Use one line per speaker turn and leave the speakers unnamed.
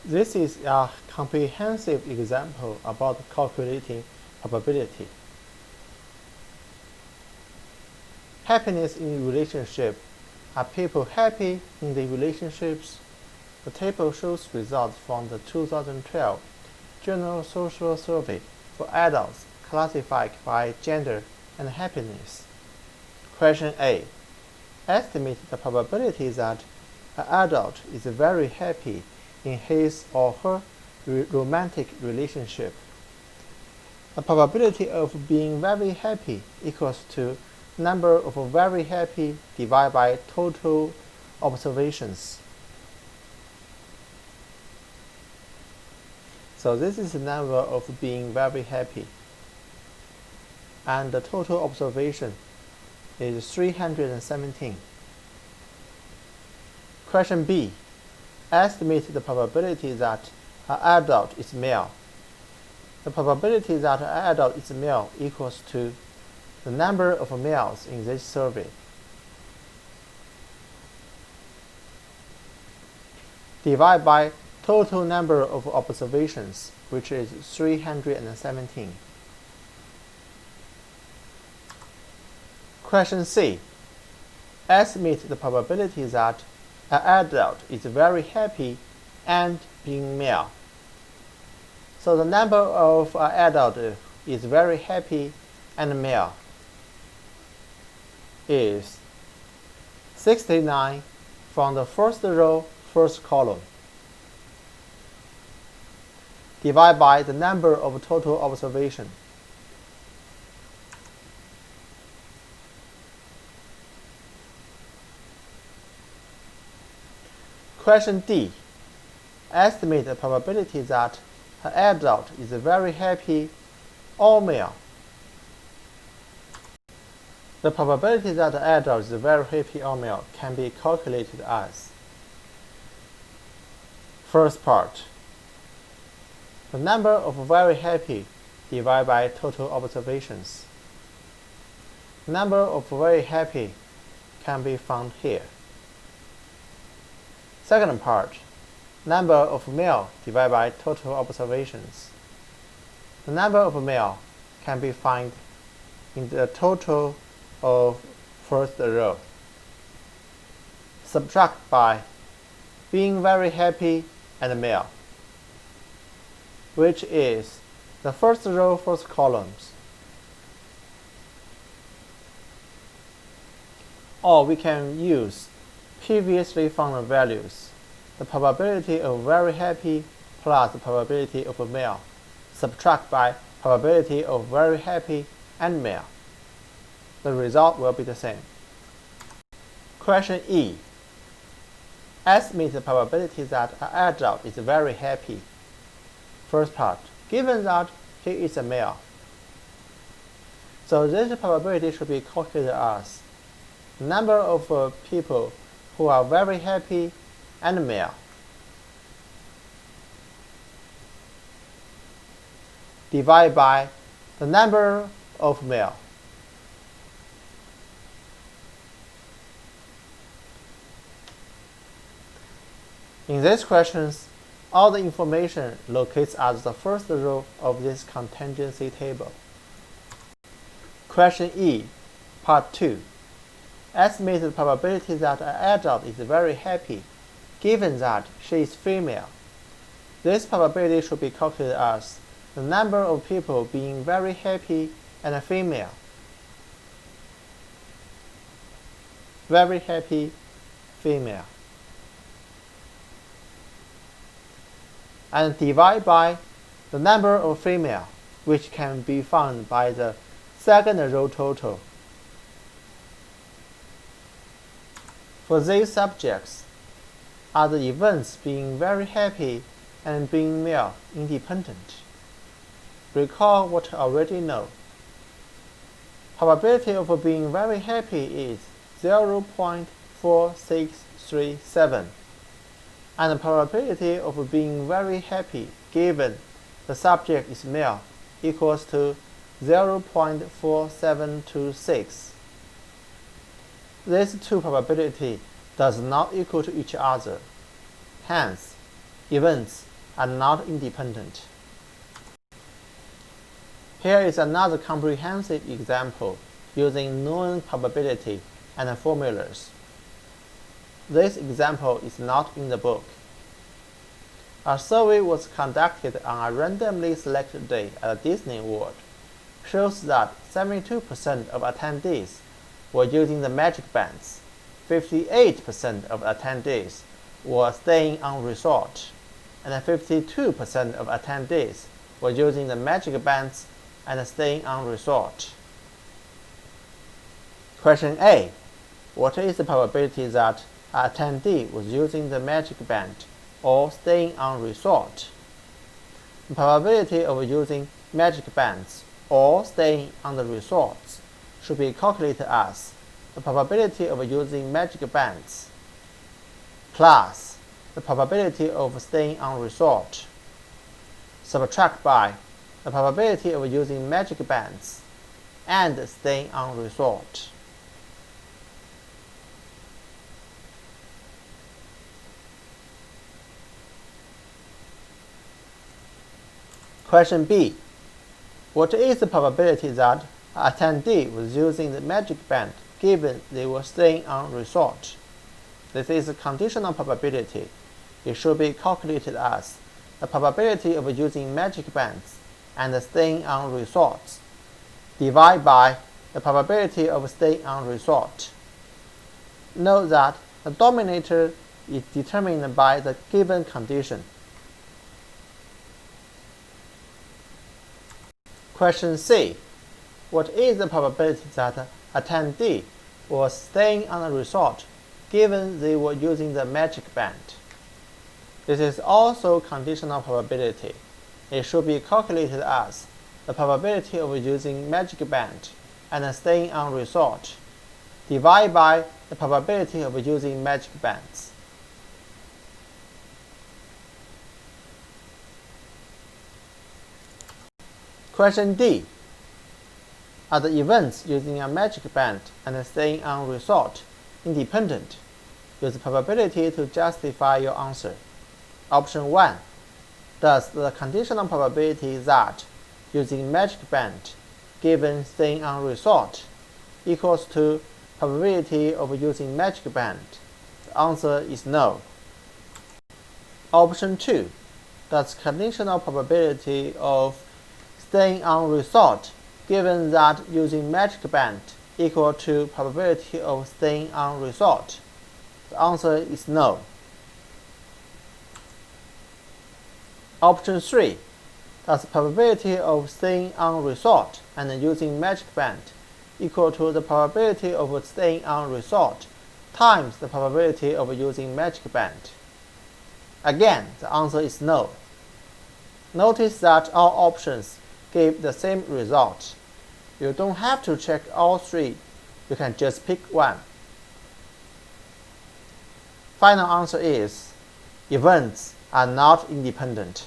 This is a comprehensive example about calculating probability. Happiness in relationship. Are people happy in the relationships? The table shows results from the 2012 General Social Survey for adults classified by gender and happiness. Question A. Estimate the probability that an adult is very happy in his or her romantic relationship. The probability of being very happy equals to number of very happy divided by total observations. So this is the number of being very happy. And the total observation is 317. Question B. Estimate the probability that an adult is male. The probability that an adult is male equals to the number of males in this survey divided by total number of observations, which is 317. Question C. Estimate the probability that an adult is very happy and being male. So the number of an adult is very happy and male is 69 from the first row, first column, divided by the number of total observation. Question D. Estimate the probability that an adult is very happy or male. The probability that an adult is very happy or male can be calculated as: first part, the number of very happy divided by total observations. Number of very happy can be found here. Second part, number of male divided by total observations. The number of male can be found in the total of first row. Subtract by being very happy and male, which is the first row, first columns. Or we can use previously found values, the probability of very happy plus the probability of male, subtract by probability of very happy and male. The result will be the same. Question E. Estimate the probability that an adult is very happy. First part, given that he is a male. So this probability should be calculated as number of people who are very happy and male divided by the number of male. In these questions, all the information locates at the first row of this contingency table. Question E, Part 2. Estimate the probability that an adult is very happy, given that she is female. This probability should be calculated as the number of people being very happy and female. Very happy, female. And divide by the number of female, which can be found by the second row total. For these subjects, are the events being very happy and being male independent? Recall what you already know. Probability of being very happy is 0.4637. And the probability of being very happy given the subject is male equals to 0.4726. These two probability does not equal to each other. Hence, events are not independent. Here is another comprehensive example using known probability and formulas. This example is not in the book. A survey was conducted on a randomly selected day at Disney World, shows that 72% of attendees were using the magic bands, 58% of attendees were staying on resort, and 52% of attendees were using the magic bands and staying on resort. Question A. What is the probability that an attendee was using the magic band or staying on resort? The probability of using magic bands or staying on the resorts should be calculated as the probability of using magic bands plus the probability of staying on resort, subtract by the probability of using magic bands and staying on resort. Question B. What is the probability that an attendee was using the magic band given they were staying on resort? This is a conditional probability. It should be calculated as the probability of using magic bands and staying on resorts divided by the probability of staying on resort. Note that the denominator is determined by the given condition. Question C. What is the probability that an attendee was staying on a resort given they were using the magic band? This is also conditional probability. It should be calculated as the probability of using magic band and staying on resort divided by the probability of using magic bands. Question D. Are the events using a magic band and staying on resort independent? Use probability to justify your answer. Option 1. Does the conditional probability that using magic band given staying on resort equals to probability of using magic band? The answer is no. Option 2. Does conditional probability of staying on resort given that using magic band equal to probability of staying on resort? The answer is no. Option 3. Does probability of staying on resort and using magic band equal to the probability of staying on resort times the probability of using magic band? Again, the answer is no. Notice that all options give the same result. You don't have to check all three. You can just pick one. Final answer is events are not independent.